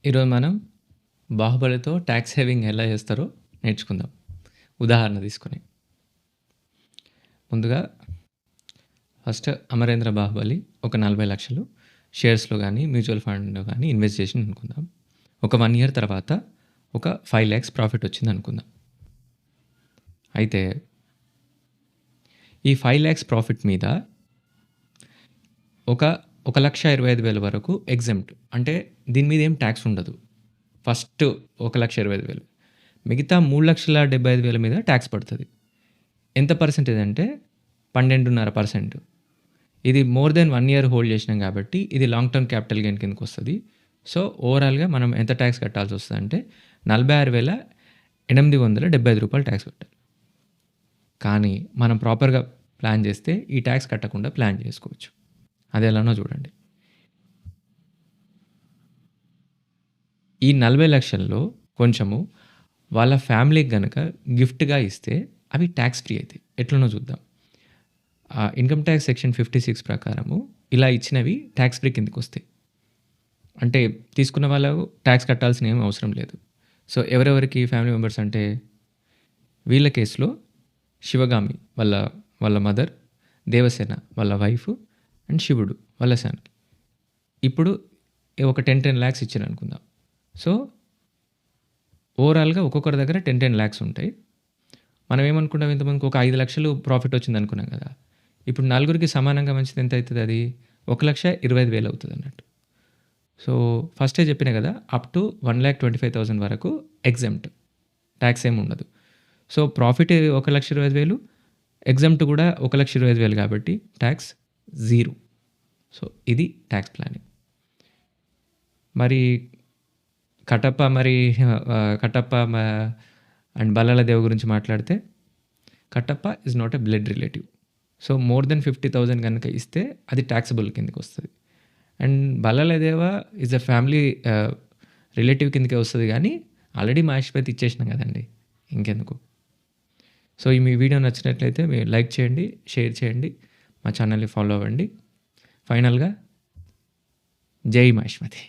ఈరోజు మనం బాహుబలితో tax saving ఎలా చేస్తారో నేర్చుకుందాం. ఉదాహరణ తీసుకొని. ముందుగా ఫస్ట్ అమరేంద్ర బాహుబలి ఒక 40,00,000 షేర్స్‌లో గానీ, మ్యూచువల్ ఫండ్‌లో గానీ ఇన్వెస్ట్ చేసిండనుకుందాం. ఒక 1 ఇయర్ తర్వాత ఒక 5,00,000 ప్రాఫిట్ వచ్చిందనుకుందాం. అయితే ఈ 5,00,000 ప్రాఫిట్ మీద ఒక 1,25,000 వరకు ఎగ్జెంప్ట్. అంటే దీని మీద ఏం ట్యాక్స్ ఉండదు. ఫస్ట్ 1,25,000 మిగతా 3,75,000 మీద ట్యాక్స్ పడుతుంది. ఎంత పర్సెంటేజ్ అంటే 12.5%. ఇది మోర్ దెన్ 1 ఇయర్ హోల్డ్ చేసినాం కాబట్టి ఇది లాంగ్ టర్మ్ క్యాపిటల్ గెయిన్ కిందకి వస్తుంది. సో ఓవరాల్గా మనం ఎంత ట్యాక్స్ కట్టాల్సి వస్తుంది అంటే 46,875 రూపాయలు ట్యాక్స్ కట్టాలి. కానీ మనం ప్రాపర్గా ప్లాన్ చేస్తే ఈ ట్యాక్స్ కట్టకుండా ప్లాన్ చేసుకోవచ్చు. అది ఎలానో చూడండి. ఈ 40,00,000లో కొంచెము వాళ్ళ ఫ్యామిలీకి గనక గిఫ్ట్‌గా ఇస్తే అవి ట్యాక్స్ ఫ్రీ అవుతాయి. ఎట్లనో చూద్దాం. ఇన్‌కమ్ ట్యాక్స్ సెక్షన్ 56 ప్రకారము ఇలా ఇచ్చినవి ట్యాక్స్ ఫ్రీ కిందకొస్తాయి. అంటే తీసుకున్న వాళ్ళు ట్యాక్స్ కట్టాల్సిన ఏం అవసరం లేదు. సో ఎవరెవరికి ఫ్యామిలీ మెంబర్స్ అంటే వీళ్ళ కేసులో శివగామి వాళ్ళ మదర్, దేవసేన వాళ్ళ వైఫ్ అండ్ శివుడు వాళ్ళ సన్. ఇప్పుడు ఒక 10 లాక్స్ ఇచ్చారనుకుందాం. సో ఓవరాల్‌గా ఒక్కొక్కరి దగ్గర 10 లాక్స్ ఉంటాయి. మనం ఏమనుకుంటాం, ఇంతమందికి ఒక 5,00,000 ప్రాఫిట్ వచ్చింది అనుకున్నాం కదా! ఇప్పుడు నలుగురికి సమానంగా మంచిది ఎంత అవుతుంది? అది 1,25,000 అవుతుంది అన్నట్టు. సో ఫస్టే చెప్పిన కదా, అప్ టు 1,25,000 వరకు ఎగ్జెంప్ట్, ట్యాక్స్ ఏమి ఉండదు. సో ప్రాఫిట్ 1,25,000, ఎగ్జెంప్ట్ కూడా 1,25,000 కాబట్టి ట్యాక్స్ జీరో. సో ఇది ట్యాక్స్ ప్లానింగ్. మరి కట్టప్ప అండ్ బల్లాల దేవ గురించి మాట్లాడితే, Kattappa is not a blood relative. So more than 50,000 కనుక ఇస్తే అది ట్యాక్సబుల్ కిందకి వస్తుంది. అండ్ బల్లాల దేవ ఈజ్ ఎ ఫ్యామిలీ రిలేటివ్ కిందకే వస్తుంది. కానీ ఆల్రెడీ మహేష్పతి ఇచ్చేసినాం కదండి, ఇంకెందుకు. సో ఈ మీ వీడియో నచ్చినట్లయితే మీరు లైక్ చేయండి, షేర్ చేయండి, మా ఛానల్ని ఫాలో అవ్వండి. ఫైనల్గా జై మహేష్మతి.